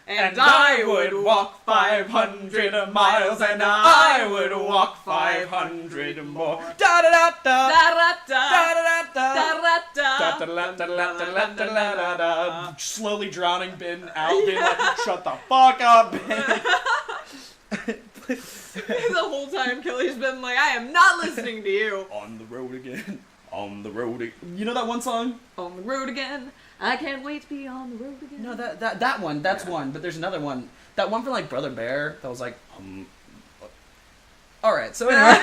And I would walk 500 miles, and I would walk 500 more. Da da da da da da da da da da da. Slowly drowning Ben out, being like, "Shut the fuck up, Ben." The whole time Kelly's been like, I am not listening to you. On the road again. On the road again. You know that one song? On the road again. I can't wait to be on the road again. No, that one. That's one. But there's another one. That one from like Brother Bear. That was like. All right. So anyway,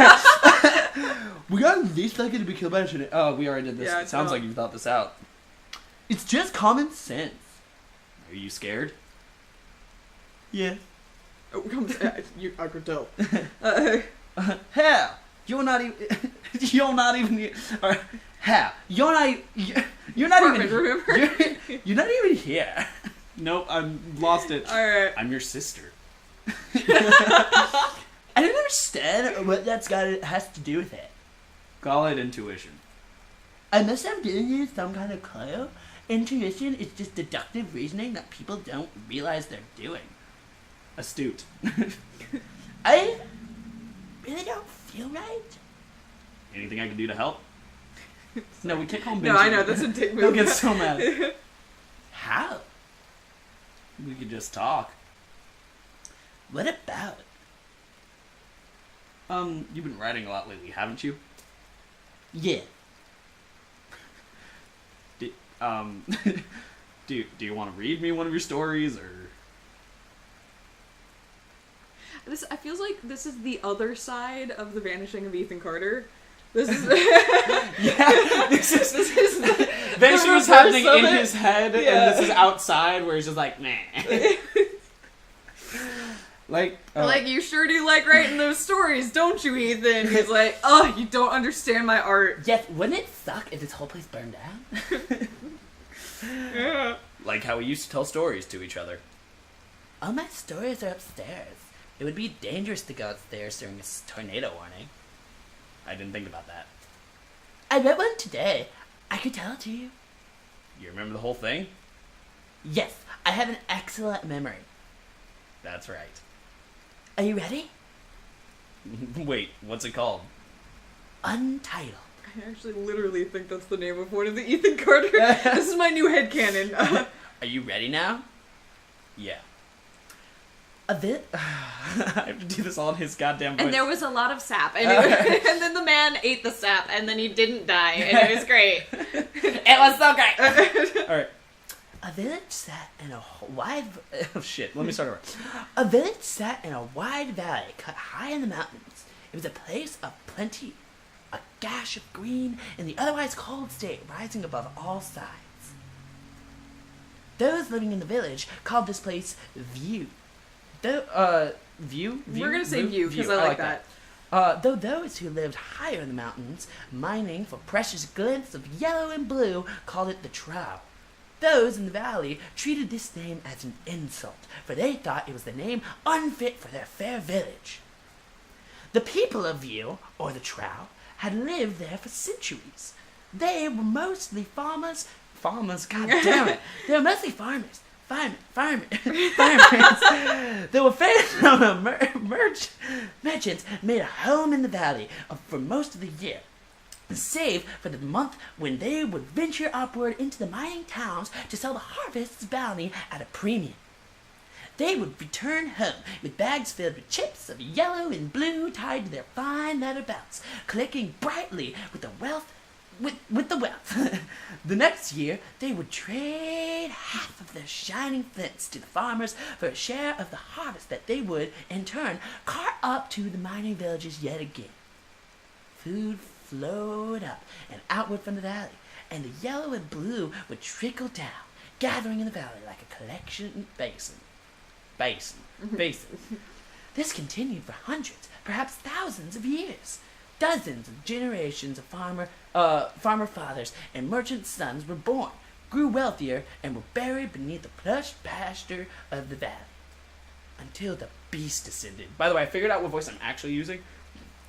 we got this second to be killed by a shit. Oh, we already did this. Yeah, It sounds like you thought this out. It's just common sense. Are you scared? Yeah. Oh, come I could tell. Hell, you're not even. You're not even. Hell, you're not even. You're not even here. Nope, I'm lost it. All right. I'm your sister. I don't understand what has to do with it. Call it intuition. Unless I'm giving you some kind of clue, intuition is just deductive reasoning that people don't realize they're doing. Astute. I really don't feel right. Anything I can do to help? No, we can't call him Benji. No, I know, that's a dick move. He'll get so mad. How? We could just talk. What about? You've been writing a lot lately, haven't you? Yeah. Do you want to read me one of your stories, or? I feels like this is the other side of the vanishing of Ethan Carter. This is yeah. This is vanishing was happening in his head, and this is outside where he's just like, nah. Like you sure do like writing those stories, don't you, Ethan? He's like, oh, you don't understand my art. Yes, wouldn't it suck if this whole place burned down? Yeah. Like how we used to tell stories to each other. All my stories are upstairs. It would be dangerous to go upstairs during a tornado warning. I didn't think about that. I read one today. I could tell it to you. You remember the whole thing? Yes, I have an excellent memory. That's right. Are you ready? Wait, what's it called? Untitled. I actually literally think that's the name of one of the Ethan Carter. This is my new headcanon. Are you ready now? Yeah. A bit. I have to do this all in his goddamn voice. And there was a lot of sap. And then the man ate the sap, and then he didn't die, and it was great. It was so great. Alright. A village sat in a wide... Oh shit, let me start over. A village sat in a wide valley cut high in the mountains. It was a place of plenty, a gash of green in the otherwise cold state rising above all sides. Those living in the village called this place View. View? We're gonna say View, because I like that. Though those who lived higher in the mountains, mining for precious glints of yellow and blue, called it the Trow. Those in the valley treated this name as an insult, for they thought it was the name unfit for their fair village. The people of View, or the Trow, had lived there for centuries. They were mostly farmers, god damn it, they were mostly farmers. Farmers. There were famous merchants made a home in the valley for most of the year, save for the month when they would venture upward into the mining towns to sell the harvest's bounty at a premium. They would return home with bags filled with chips of yellow and blue tied to their fine leather belts, collecting brightly with the wealth. The next year, they would trade half of their shining flints to the farmers for a share of the harvest that they would, in turn, cart up to the mining villages yet again. Food flowed up and outward from the valley, and the yellow and blue would trickle down, gathering in the valley like a collection basin. This continued for hundreds, perhaps thousands of years. Dozens of generations of farmer fathers and merchant sons were born, grew wealthier, and were buried beneath the plush pasture of the valley. Until the beast descended. By the way, I figured out what voice I'm actually using.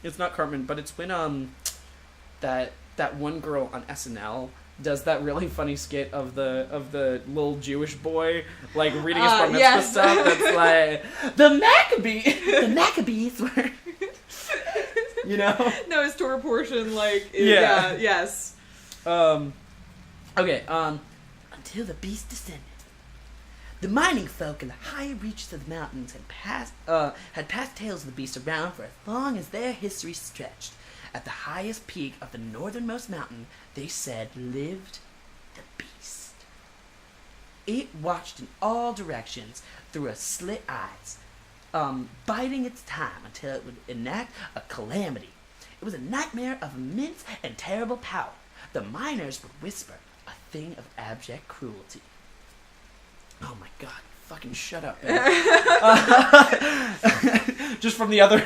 It's not Cartman, but it's when that one girl on SNL does that really funny skit of the little Jewish boy like reading his bar mitzvah stuff. That's like the Maccabees were, you know. No, his Torah portion yes. Okay. Until the beast descended. The mining folk in the higher reaches of the mountains had passed tales of the beast around for as long as their history stretched. At the highest peak of the northernmost mountain, they said lived the beast. It watched in all directions through its slit eyes, biding its time until it would enact a calamity. It was a nightmare of immense and terrible power. The miners would whisper, a thing of abject cruelty. Oh my god, fucking shut up, man. Just from the other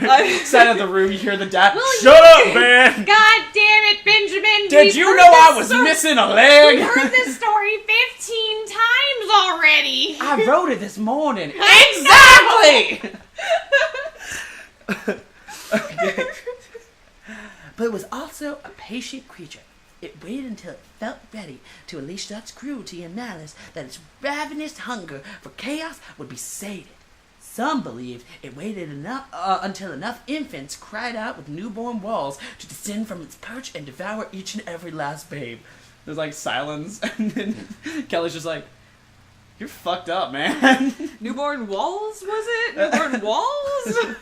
side of the room, you hear the dad, shut up, man! God damn it, Benjamin! Did you know I was missing a leg? We've heard this story 15 times already! I wrote it this morning. Exactly! Okay. But it was also a patient creature. It waited until it felt ready to unleash such cruelty and malice that its ravenous hunger for chaos would be sated. Some believed it waited until enough infants cried out with newborn walls to descend from its perch and devour each and every last babe. There's like silence, and then Kelly's just like, you're fucked up, man. Newborn walls, was it? Newborn walls?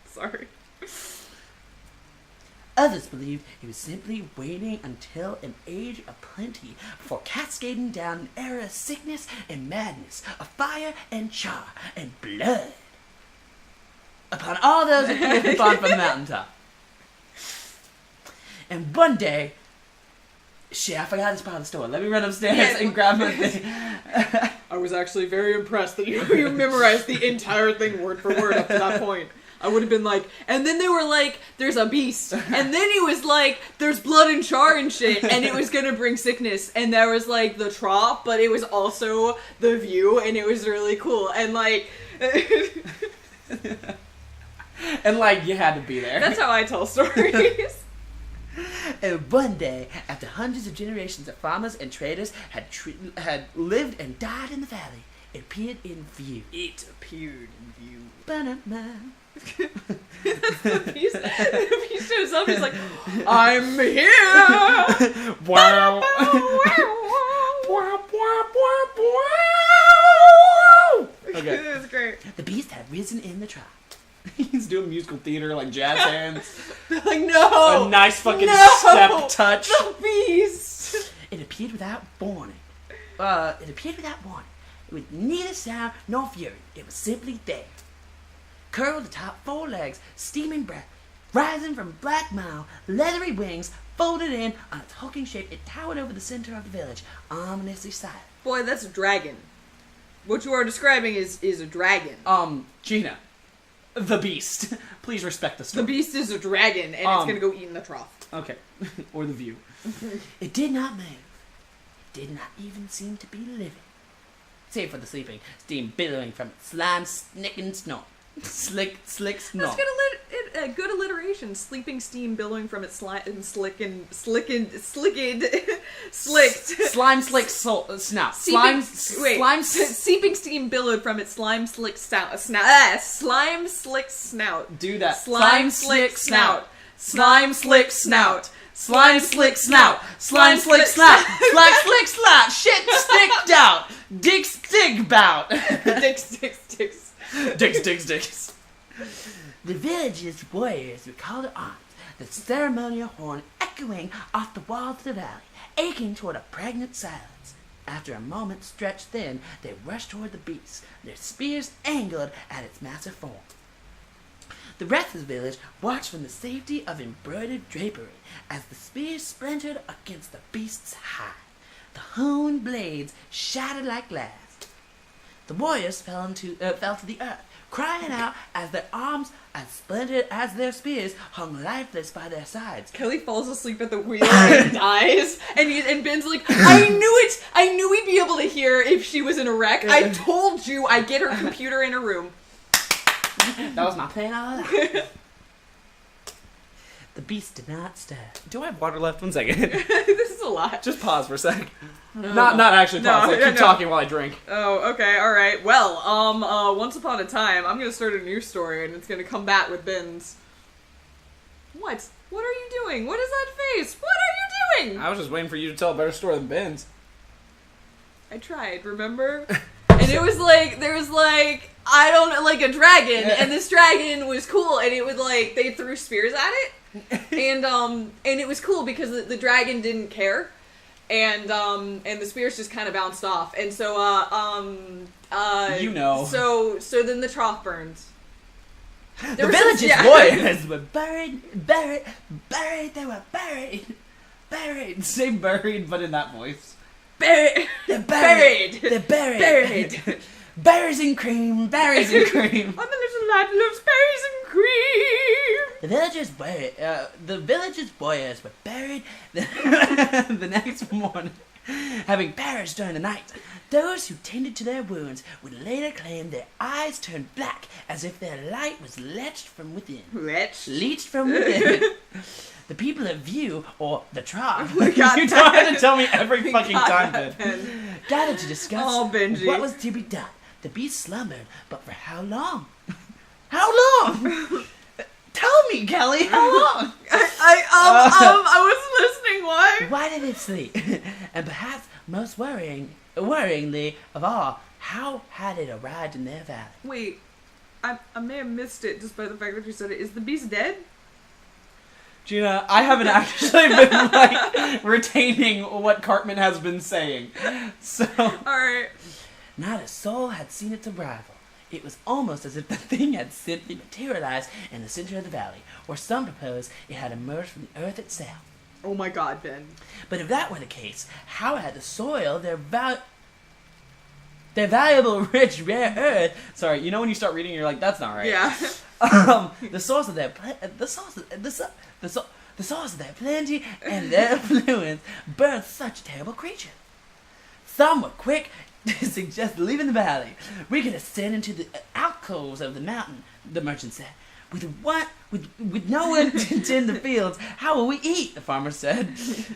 Sorry. Others believed he was simply waiting until an age of plenty before cascading down an era of sickness and madness, of fire and char and blood upon all those who came upon from the mountaintop. And one day, shit, I forgot this part of the story. Let me run upstairs and grab my thing. I was actually very impressed that you memorized the entire thing word for word up to that point. I would have been like, and then they were like, there's a beast. And then he was like, there's blood and char and shit. And it was going to bring sickness. And there was like the trop, but it was also the view. And it was really cool. And like... And like, you had to be there. That's how I tell stories. And one day, after hundreds of generations of farmers and traders had lived and died in the valley, it appeared in view. It appeared in view. Ba-da-ma. The beast shows up, he's like, I'm here! Wow. Okay. It was great. The beast had risen in the tribe. He's doing musical theater, like jazz hands. They're like, no! A nice fucking step touch. The beast! It appeared without warning. With neither sound nor fury. It was simply there. Curled atop four legs, steaming breath, rising from black mile, leathery wings, folded in on its hulking shape, it towered over the center of the village, ominously silent. Boy, that's a dragon. What you are describing is a dragon. Gina, the beast. Please respect the story. The beast is a dragon, and it's gonna go eat in the trough. Okay. Or the view. It did not move. It did not even seem to be living. Save for the sleeping, steam billowing from its slime-snicking snort. Slick snort. That's good alliteration. Sleeping steam billowing from its slicked. Slime slick snout. Seeping steam billowed from its slime slick snout. Slime slick snout. Do that. Slime slick snout. Slime slick snout. Slime slick snout. Slime slick snout. Slime slick snout. Shit sticked out. Dick stick bout. Dicks. The village's warriors would call to arms, the ceremonial horn echoing off the walls of the valley, aching toward a pregnant silence. After a moment stretched thin, they rushed toward the beast, their spears angled at its massive form. The rest of the village watched from the safety of embroidered drapery as the spears splintered against the beast's hide. The honed blades shattered like glass. The warriors fell to the earth, crying out as their arms, as splintered as their spears, hung lifeless by their sides. Kelly falls asleep at the wheel and dies, and Ben's like, I knew it! I knew we'd be able to hear if she was in a wreck. I told you I'd get her computer in her room. That was my plan all along. The beast did not stir. Do I have water left? 1 second. This is a lot. Just pause for a sec. Not actually pause. Keep talking while I drink. Oh, okay, all right. Well, once upon a time, I'm gonna start a new story, and it's gonna combat with Ben's. What? What are you doing? What is that face? What are you doing? I was just waiting for you to tell a better story than Ben's. I tried, remember? And it was like, there was like, I don't know, like a dragon, and this dragon was cool, and it would like, they threw spears at it, and it was cool because the dragon didn't care, and the spears just kind of bounced off, and so, you know. So then the trough burns. The village's boys were buried, they were buried. Say buried, but in that voice. Buried. They're buried. Berries and cream. And the little lad loves berries and cream. The village's boys were buried the next morning, having perished during the night. Those who tended to their wounds would later claim their eyes turned black, as if their light was leached from within. Leached from within. The people of View, or the Trough, you don't have to tell me every fucking time, Ben. Gathered to discuss Benji. what was to be done. The beast slumbered, but for how long? How long? Tell me, Kelly, how long? I wasn't listening, why? Why did it sleep? And perhaps most worryingly of all, how had it arrived in their valley? Wait, I may have missed it just by the fact that you said it. Is the beast dead? Gina, I haven't actually been, like, retaining what Cartman has been saying. So... Alright. Not a soul had seen its arrival. It was almost as if the thing had simply materialized in the center of the valley, or some propose it had emerged from the earth itself. Oh my god, Ben. But if that were the case, how had the soil, their valuable, rich, rare earth... Sorry, you know when you start reading, you're like, that's not right. Yeah. The source of their plenty and their affluence birthed such terrible creatures. Some were quick to suggest leaving the valley. We could ascend into the alcoves of the mountain, the merchant said. With no one to tend the fields, how will we eat? The farmer said.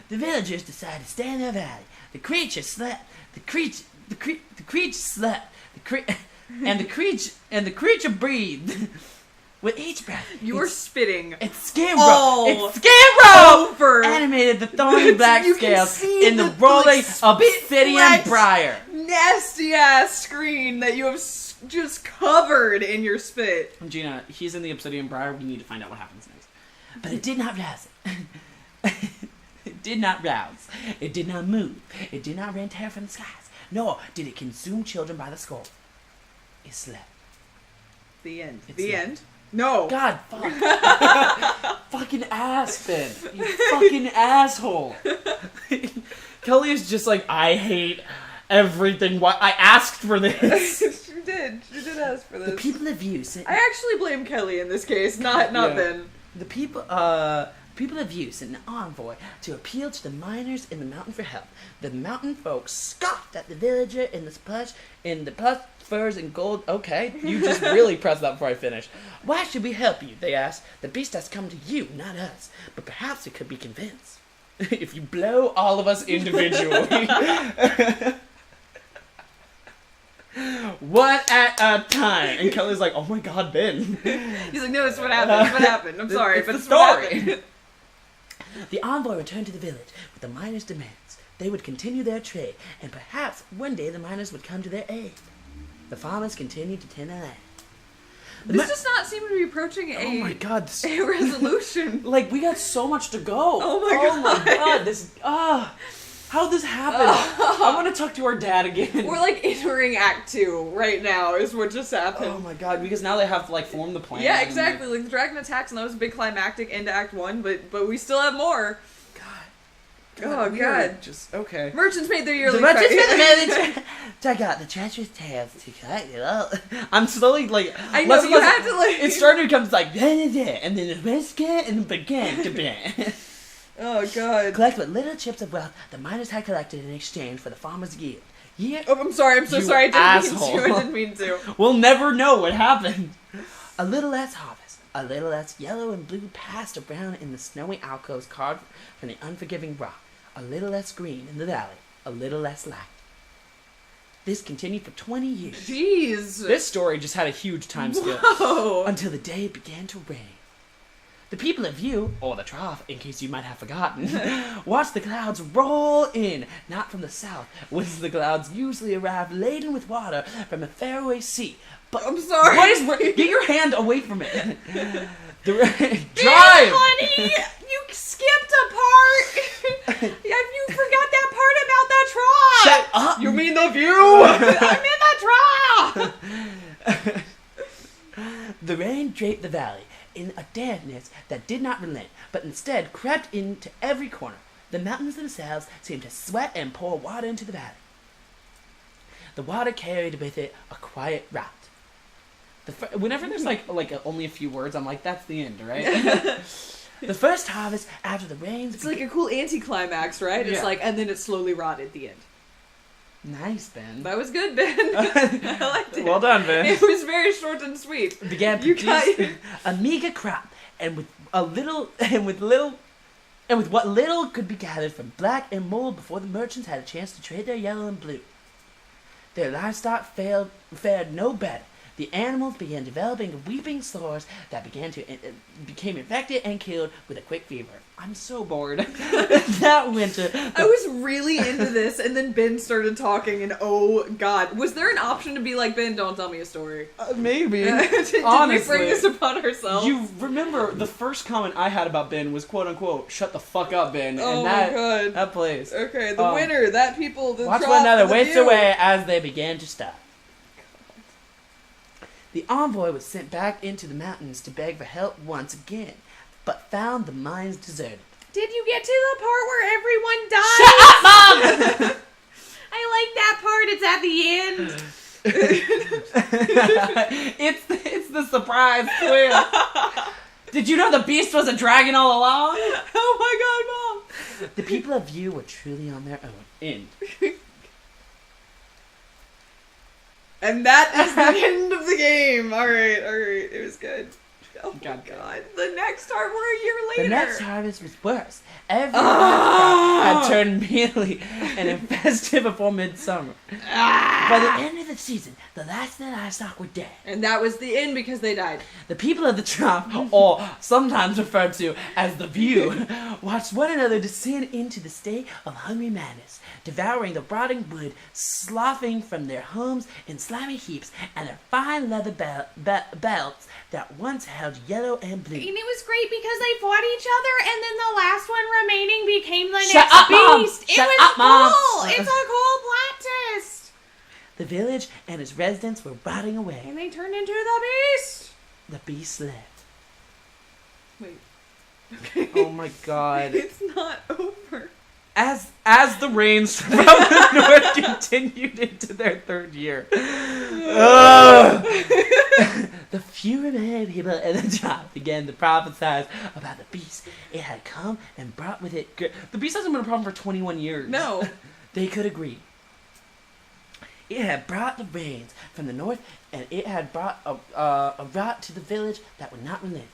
The villagers decided to stay in their valley. The creature slept. The creature slept. And the creature breathed. With each breath, you were spitting. It's Scambro! Over. Animated the thorny black scales in the rolling obsidian briar. Nasty ass screen that you have just covered in your spit. Gina, he's in the obsidian briar. We need to find out what happens next. But it did not rouse it. It did not rouse. It did not move. It did not rend terror from the skies. Nor did it consume children by the skull. It slept. The end. It's the not. end? No. God, fuck. Fucking ass, Ben. You fucking asshole. Kelly is just like, I hate everything. Why I asked for this. She did. She did ask for this. The people of Use. I actually blame Kelly in this case, not Ben. The people of Use sent an envoy to appeal to the miners in the mountain for help. The mountain folks scoffed at the villager in the plush furs and gold. Okay, you just really pressed that before I finished. Why should we help you? They asked. The beast has come to you, not us. But perhaps it could be convinced. If you blow all of us individually. One at a time. And Kelly's like, oh my god, Ben. He's like, no, it's what happened. It's what happened. I'm sorry, it's but the it's what story. happened. The envoy returned to the village with the miners' demands. They would continue their trade, and perhaps one day the miners would come to their aid. The farmers continued to tend their land. This does not seem to be approaching Oh my god. a resolution. Like, we got so much to go. Oh my god. This, how'd this happen? I want to talk to our dad again. We're like entering Act 2 right now is what just happened. Oh my god, because now they have to like form the plan. Yeah, exactly. Like the dragon attacks and that was a big climactic end to Act 1, but we still have more. Oh, God. Just, okay. Merchants made their yearly The merchants made the village. Check out the treacherous tales to collect it all. I'm slowly, like... I know, you have to, like... It started to become like, and then the biscuit, and then began to ban. Oh, God. Collect what little chips of wealth the miners had collected in exchange for the farmer's yield. Oh, I'm sorry. I'm so sorry. I didn't mean to. We'll never know what happened. A little less harvest, A little less yellow and blue passed around in the snowy alcoves carved from the unforgiving rock. A little less green in the valley. A little less light. This continued for 20 years. Jeez. This story just had a huge time skip. Whoa. Until the day it began to rain. The people of View, or the trough, in case you might have forgotten, watched the clouds roll in, not from the south, whence the clouds usually arrive laden with water from a faraway sea. But I'm sorry. Get your hand away from it. Drive! Honey, you skipped a part. You forgot that part about the trough. Shut up! You mean the view? I'm in the trough. The rain draped the valley in a dampness that did not relent, but instead crept into every corner. The mountains themselves seemed to sweat and pour water into the valley. The water carried with it a quiet rout. Whenever there's only a few words, I'm like, that's the end, right? The first harvest after the rains. It's like a cool anticlimax, right? It's Yeah. like, and then it slowly rotted at the end. Nice, Ben. That was good, Ben. I liked it. Well done, Ben. It was very short and sweet. Began You producing a meager crop, and with what little could be gathered from black and mold before the merchants had a chance to trade their yellow and blue. Their livestock fared no better. The animals began developing weeping sores that became infected and killed with a quick fever. I'm so bored. That winter. I was really into this, and then Ben started talking, and oh god. Was there an option to be like, Ben, don't tell me a story? Maybe. Did we Honestly. bring this upon ourselves? You remember the first comment I had about Ben was quote unquote, shut the fuck up, Ben. Oh and my that, god. that plays. Okay, the winner, that people, the Watch drop, one another the waste view. away as they began to stop. The envoy was sent back into the mountains to beg for help once again, but found the mines deserted. Did you get to the part where everyone died? Shut up, Mom! I like that part. It's at the end. it's the surprise twist. Did you know the beast was a dragon all along? Oh my god, Mom. The people of View were truly on their own. End. And that is the end of the game. Alright. It was good. Oh my God. god. The next part, we're a year later. The next harvest was worse. Every livestock had turned mealy and infested before midsummer. By the end of the season, the last of the livestock were dead. And that was the end because they died. The people of the trough, or sometimes referred to as the View, watched one another descend into the state of hungry madness, devouring the rotting wood, sloughing from their homes in slimy heaps, and their fine leather belts that once held yellow and blue. And it was great because they fought each other, and then the last one remaining became the Shut next up, Mom! beast. Shut it was up, Mom! cool. It's a cool plot twist. The village and its residents were rotting away. And they turned into the beast. The beast left. Wait. Oh my god. It's not over. As the rains from the north continued into their third year. The few remaining people in the trough began to prophesize about the beast. It had come and brought with it. The beast hasn't been a problem for 21 years. No. They could agree. It had brought the rains from the north, and it had brought a rot to the village that would not relent.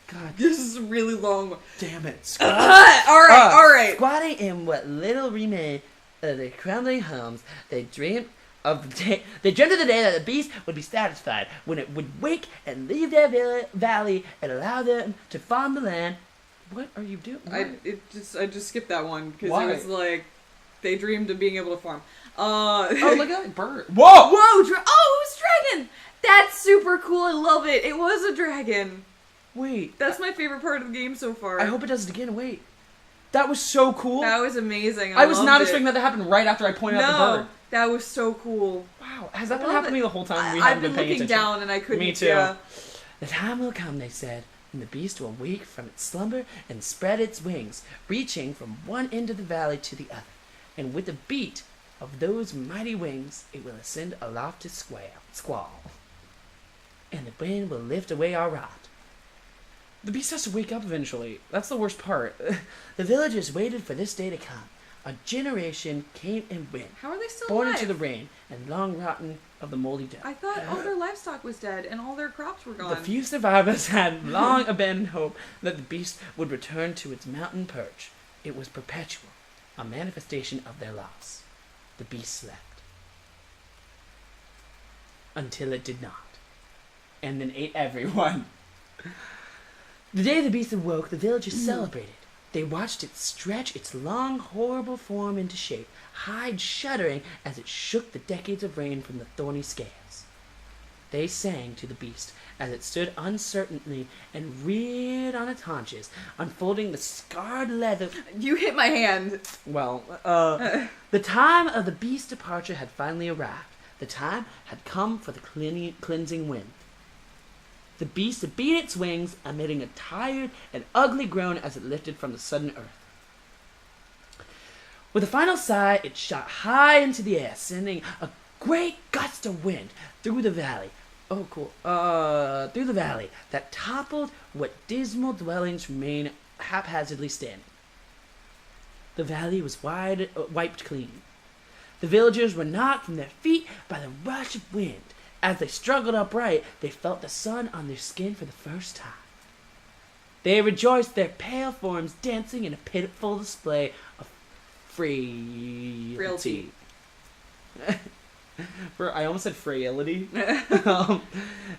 God This is a really long. damn it. Alright. Squatting in what little remained of their crumbling homes, they dreamed of the day. They dreamed of the day that the beast would be satisfied when it would wake and leave their valley and allow them to farm the land. What are you doing? I just skipped that one because Why? it was like they dreamed of being able to farm. Oh, look at that bird. Whoa! Oh, it was dragon. That's super cool. I love it. It was a dragon. Wait. That's my favorite part of the game so far. I hope it does it again. Wait. That was so cool. That was amazing. I was loved not it. expecting that to happen right after I pointed out the bird. That was so cool. Wow. Has that been love happening to me the whole time? We I've haven't been paying looking attention. down and I couldn't. Me too. Yeah. The time will come, they said, when the beast will wake from its slumber and spread its wings, reaching from one end of the valley to the other. And with the beat of those mighty wings, it will ascend aloft to squall. And the wind will lift away our rot. The beast has to wake up eventually. That's the worst part. The villagers waited for this day to come. A generation came and went, How are they still born alive? into the rain and long rotten of the moldy death. I thought all their livestock was dead and all their crops were gone. The few survivors had long abandoned hope that the beast would return to its mountain perch. It was perpetual, a manifestation of their loss. The beast slept. Until it did not. And then ate everyone. The day the beast awoke, the villagers celebrated. They watched it stretch its long, horrible form into shape, hide shuddering as it shook the decades of rain from the thorny scales. They sang to the beast as it stood uncertainly and reared on its haunches, unfolding the scarred leather. You hit my hand. Well, the time of the beast's departure had finally arrived. The time had come for the cleansing wind. The beast beat its wings, emitting a tired and ugly groan as it lifted from the sudden earth. With a final sigh, it shot high into the air, sending a great gust of wind through the valley. Oh, cool. Through the valley that toppled what dismal dwellings remained haphazardly standing. The valley was wiped clean. The villagers were knocked from their feet by the rush of wind. As they struggled upright, they felt the sun on their skin for the first time. They rejoiced, their pale forms dancing in a pitiful display of frailty. I almost said frailty.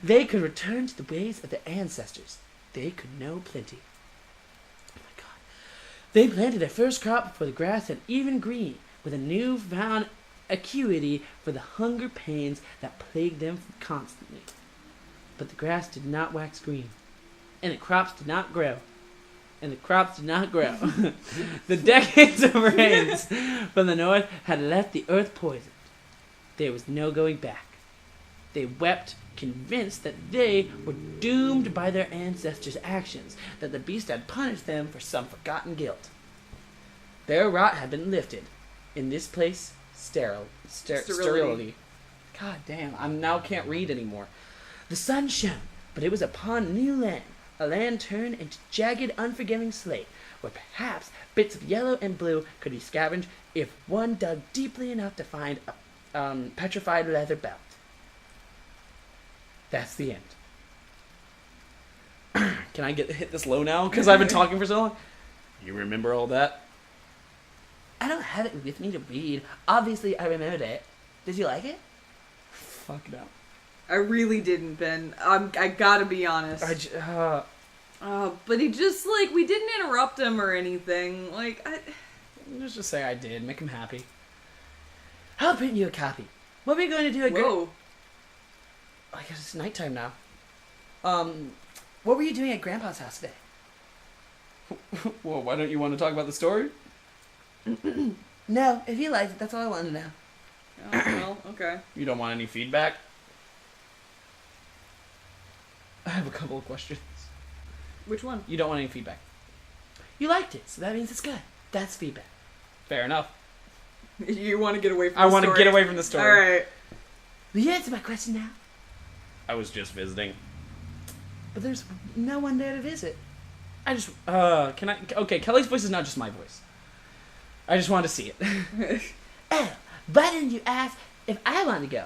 They could return to the ways of their ancestors. They could know plenty. Oh my God. They planted their first crop before the grass had even green, with a newfound acuity for the hunger pains that plagued them constantly. But the grass did not wax green, and the crops did not grow, The decades of rains from the north had left the earth poisoned. There was no going back. They wept, convinced that they were doomed by their ancestors' actions, that the beast had punished them for some forgotten guilt. Their rot had been lifted. In this place, sterility. God damn, I now can't read anymore. The sun shone, but it was upon new land, a land turned into jagged, unforgiving slate, where perhaps bits of yellow and blue could be scavenged if one dug deeply enough to find a petrified leather belt. That's the end. Can I hit this low now? Because I've been talking for so long. You remember all that? I don't have it with me to read. Obviously, I remembered it. Did you like it? Fuck no. I really didn't, Ben. I gotta be honest. But he just, we didn't interrupt him or anything. Let's just say I did. Make him happy. I'll print you a copy. What are we going to do at Whoa. I guess it's nighttime now. What were you doing at Grandpa's house today? Well, why don't you want to talk about the story? No, if you liked it, that's all I wanted to know. Oh, well, okay. You don't want any feedback? I have a couple of questions. Which one? You don't want any feedback. You liked it, so that means it's good. That's feedback. Fair enough. You want to get away from the story? story? I want to get away from the story. Alright. Will you answer my question now? I was just visiting. But there's no one there to visit. Okay, Kelly's voice is not just my voice. I just wanted to see it. Oh, why didn't you ask if I want to go?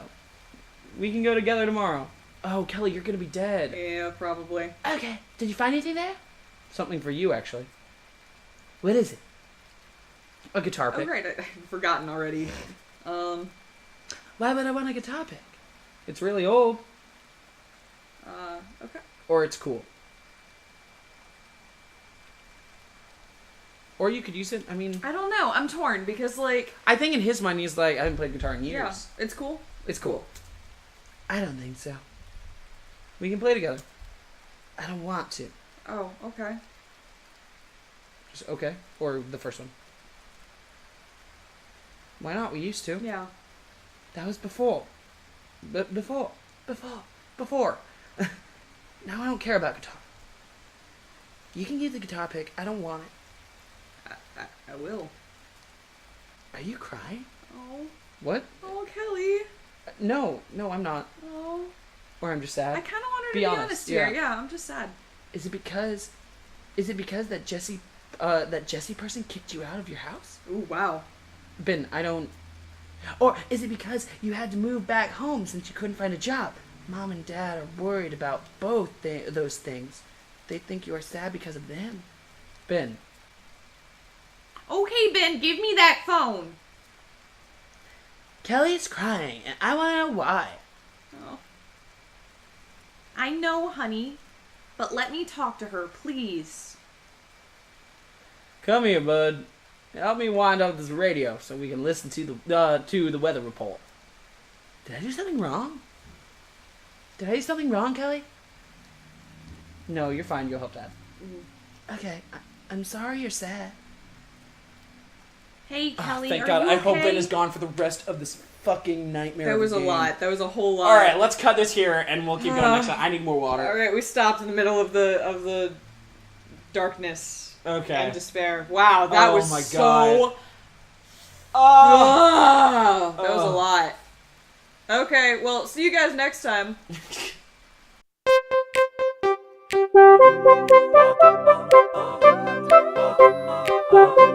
We can go together tomorrow. Oh, Kelly, you're gonna be dead. Yeah, probably. Okay, did you find anything there? Something for you, actually. What is it? A guitar pick. Oh, right, I've forgotten already. Why would I want a guitar pick? It's really old. Okay. Or it's cool. Or you could use it, I don't know, I'm torn, because, I think in his mind he's like, I haven't played guitar in years. Yeah, it's cool. It's cool. I don't think so. We can play together. I don't want to. Oh, okay. Just okay. Or the first one. Why not? We used to. Yeah. That was before. Before. Now I don't care about guitar. You can get the guitar pick. I don't want it. I will. Are you crying? Oh. What? Oh, Kelly. No, I'm not. Oh. Or I'm just sad. I kind of want her to be honest here. Yeah, I'm just sad. Is it because that Jesse person kicked you out of your house? Ooh, wow. Ben, I don't Or is it because you had to move back home since you couldn't find a job? Mom and Dad are worried about both those things. They think you are sad because of them. Ben. Okay, Ben, give me that phone. Kelly is crying, and I want to know why. Oh. I know, honey, but let me talk to her, please. Come here, bud. Help me wind up this radio so we can listen to the weather report. Did I do something wrong? Did I do something wrong, Kelly? No, you're fine. You'll help Dad. Okay, I'm sorry you're sad. Hey, Kelly, Thank are God. you I okay? hope Ben is gone for the rest of this fucking nightmare. That of was a game. lot. That was a whole lot. All right, let's cut this here, and we'll keep going next time. I need more water. All right, we stopped in the middle of the darkness Okay. and despair. Wow, that Oh was my so. God. That was a lot. Okay, well, see you guys next time. Oh,